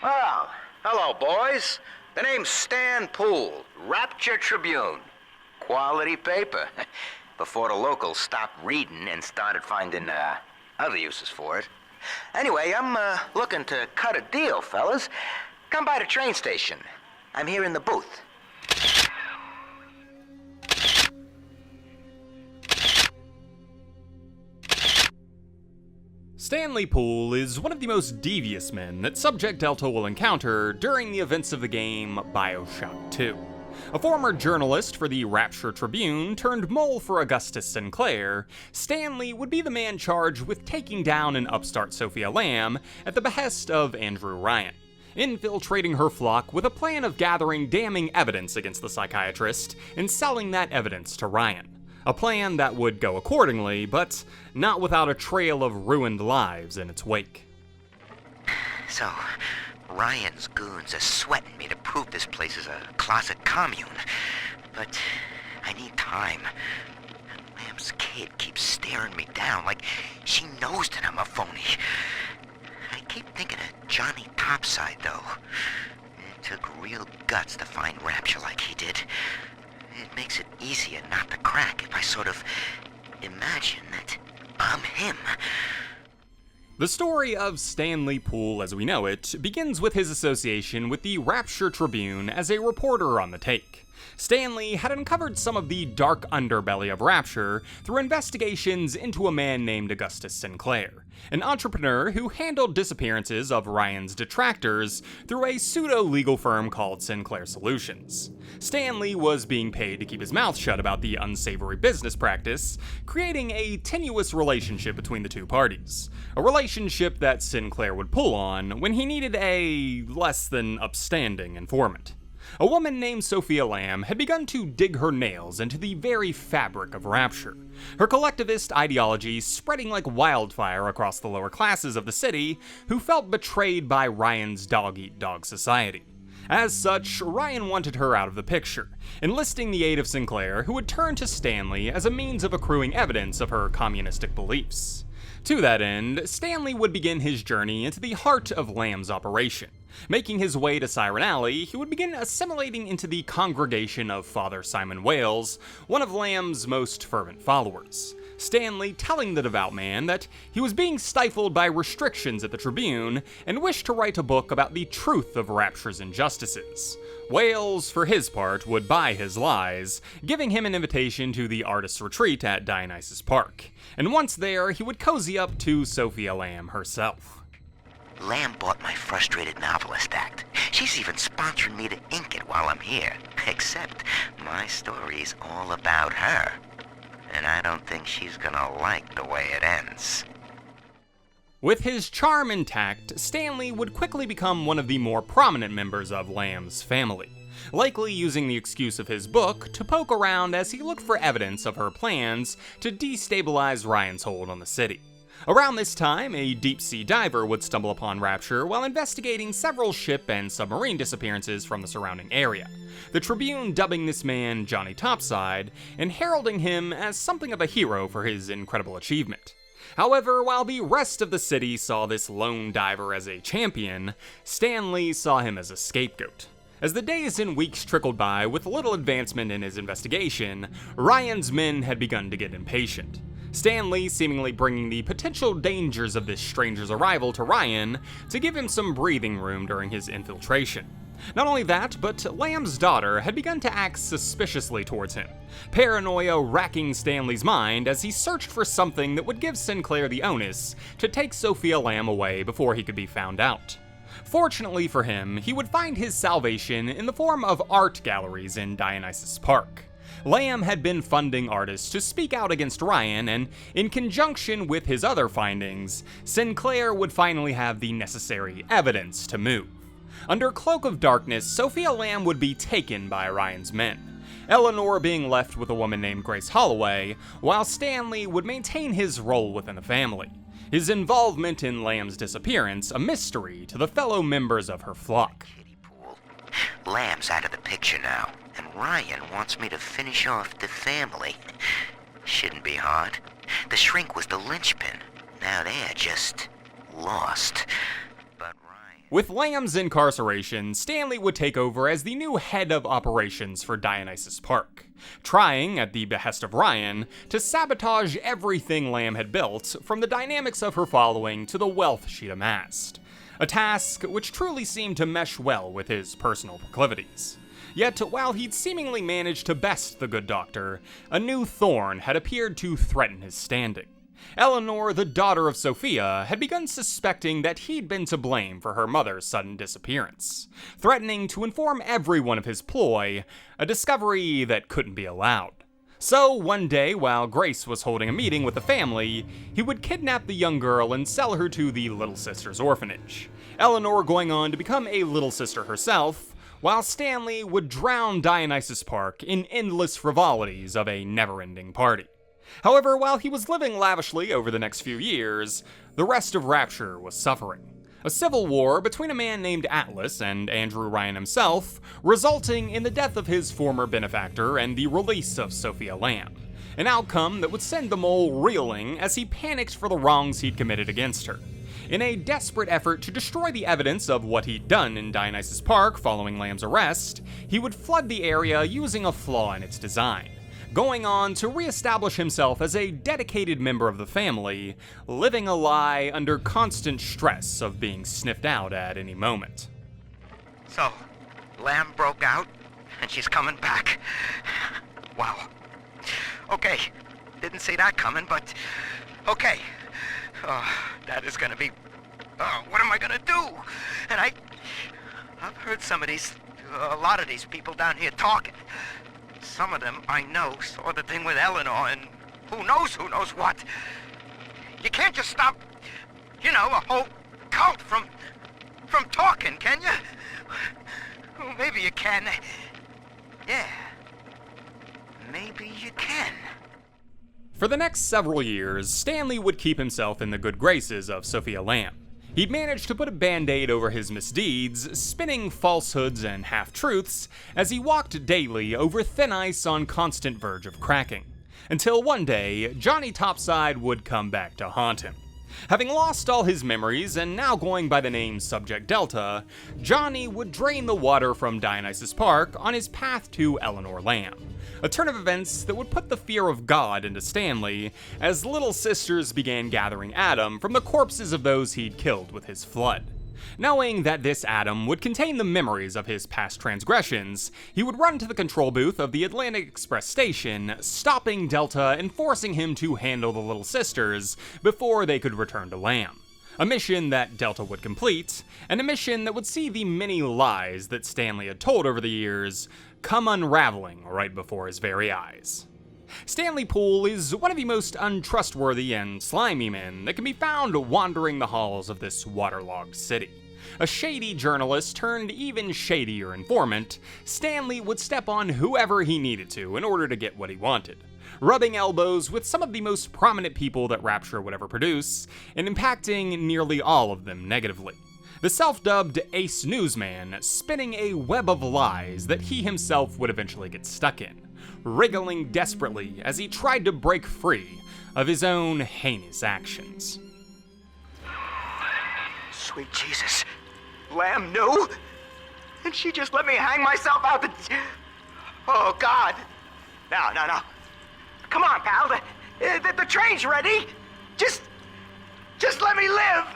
Well, hello, boys. The name's Stan Poole, Rapture Tribune. Quality paper. Before the locals stopped reading and started finding other uses for it. Anyway, I'm looking to cut a deal, fellas. Come by the train station. I'm here in the booth. Stanley Poole is one of the most devious men that Subject Delta will encounter during the events of the game BioShock 2. A former journalist for the Rapture Tribune turned mole for Augustus Sinclair, Stanley would be the man charged with taking down an upstart Sofia Lamb at the behest of Andrew Ryan, infiltrating her flock with a plan of gathering damning evidence against the psychiatrist and selling that evidence to Ryan. A plan that would go accordingly, but not without a trail of ruined lives in its wake. So, Ryan's goons are sweating me to prove this place is a closet commune. But I need time. Lamb's kid keeps staring me down like she knows that I'm a phony. I keep thinking of Johnny Topside, though. It took real guts to find Rapture like he did. It makes it easier not to crack if I sort of imagine that I'm him. The story of Stanley Poole as we know it begins with his association with the Rapture Tribune as a reporter on the take. Stanley had uncovered some of the dark underbelly of Rapture through investigations into a man named Augustus Sinclair, an entrepreneur who handled disappearances of Ryan's detractors through a pseudo-legal firm called Sinclair Solutions. Stanley was being paid to keep his mouth shut about the unsavory business practice, creating a tenuous relationship between the two parties. A relationship that Sinclair would pull on when he needed a less than upstanding informant. A woman named Sofia Lamb had begun to dig her nails into the very fabric of Rapture, her collectivist ideology spreading like wildfire across the lower classes of the city who felt betrayed by Ryan's dog-eat-dog society. As such, Ryan wanted her out of the picture, enlisting the aid of Sinclair, who would turn to Stanley as a means of accruing evidence of her communistic beliefs. To that end, Stanley would begin his journey into the heart of Lamb's operation. Making his way to Siren Alley, he would begin assimilating into the congregation of Father Simon Wales, one of Lamb's most fervent followers. Stanley telling the devout man that he was being stifled by restrictions at the Tribune and wished to write a book about the truth of Rapture's injustices. Wales, for his part, would buy his lies, giving him an invitation to the artist's retreat at Dionysus Park. And once there, he would cozy up to Sofia Lamb herself. Lamb bought my Frustrated Novelist Act. She's even sponsoring me to ink it while I'm here. Except my story's all about her. And I don't think she's gonna like the way it ends. With his charm intact, Stanley would quickly become one of the more prominent members of Lamb's family, likely using the excuse of his book to poke around as he looked for evidence of her plans to destabilize Ryan's hold on the city. Around this time, a deep-sea diver would stumble upon Rapture while investigating several ship and submarine disappearances from the surrounding area, the Tribune dubbing this man Johnny Topside and heralding him as something of a hero for his incredible achievement. However, while the rest of the city saw this lone diver as a champion, Stanley saw him as a scapegoat. As the days and weeks trickled by with little advancement in his investigation, Ryan's men had begun to get impatient. Stanley seemingly bringing the potential dangers of this stranger's arrival to Ryan to give him some breathing room during his infiltration. Not only that, but Lamb's daughter had begun to act suspiciously towards him, paranoia racking Stanley's mind as he searched for something that would give Sinclair the onus to take Sofia Lamb away before he could be found out. Fortunately for him, he would find his salvation in the form of art galleries in Dionysus Park. Lamb had been funding artists to speak out against Ryan, and in conjunction with his other findings, Sinclair would finally have the necessary evidence to move. Under cloak of darkness, Sofia Lamb would be taken by Ryan's men, Eleanor being left with a woman named Grace Holloway, while Stanley would maintain his role within the family, his involvement in Lamb's disappearance a mystery to the fellow members of her flock. Lamb's out of the picture now, and Ryan wants me to finish off the family. Shouldn't be hard. The shrink was the linchpin. Now they're just lost. But Ryan With Lamb's incarceration, Stanley would take over as the new head of operations for Dionysus Park, trying, at the behest of Ryan, to sabotage everything Lamb had built, from the dynamics of her following to the wealth she'd amassed. A task which truly seemed to mesh well with his personal proclivities. Yet, while he'd seemingly managed to best the good doctor, a new thorn had appeared to threaten his standing. Eleanor, the daughter of Sofia, had begun suspecting that he'd been to blame for her mother's sudden disappearance, threatening to inform everyone of his ploy, a discovery that couldn't be allowed. So, one day, while Grace was holding a meeting with the family, he would kidnap the young girl and sell her to the Little Sisters orphanage, Eleanor going on to become a Little Sister herself, while Stanley would drown Dionysus Park in endless frivolities of a never-ending party. However, while he was living lavishly over the next few years, the rest of Rapture was suffering. A civil war between a man named Atlas and Andrew Ryan himself, resulting in the death of his former benefactor and the release of Sofia Lamb. An outcome that would send the mole reeling as he panicked for the wrongs he'd committed against her. In a desperate effort to destroy the evidence of what he'd done in Dionysus Park following Lamb's arrest, he would flood the area using a flaw in its design, going on to re-establish himself as a dedicated member of the family, living a lie under constant stress of being sniffed out at any moment. So, Lamb broke out, and she's coming back. Wow. Okay, didn't see that coming, but okay. That is gonna be... what am I gonna do? And I've heard a lot of these people down here talking. Some of them I know saw the thing with Eleanor, and who knows what. You can't just stop, a whole cult from talking, can you? Well, maybe you can. Yeah, maybe you can. For the next several years, Stanley would keep himself in the good graces of Sofia Lamb. He'd managed to put a band-aid over his misdeeds, spinning falsehoods and half-truths as he walked daily over thin ice on constant verge of cracking. Until one day, Johnny Topside would come back to haunt him. Having lost all his memories and now going by the name Subject Delta, Johnny would drain the water from Dionysus Park on his path to Eleanor Lamb. A turn of events that would put the fear of God into Stanley as Little Sisters began gathering Adam from the corpses of those he'd killed with his flood. Knowing that this Adam would contain the memories of his past transgressions, he would run to the control booth of the Atlantic Express station, stopping Delta and forcing him to handle the Little Sisters before they could return to Lamb. A mission that Delta would complete, and a mission that would see the many lies that Stanley had told over the years come unraveling right before his very eyes. Stanley Poole is one of the most untrustworthy and slimy men that can be found wandering the halls of this waterlogged city. A shady journalist turned even shadier informant, Stanley would step on whoever he needed to in order to get what he wanted, rubbing elbows with some of the most prominent people that Rapture would ever produce, and impacting nearly all of them negatively. The self-dubbed Ace Newsman spinning a web of lies that he himself would eventually get stuck in, wriggling desperately as he tried to break free of his own heinous actions. Sweet Jesus. Lamb knew? And she just let me hang myself out the... Oh, God. No. Come on, pal. The train's ready. Just let me live.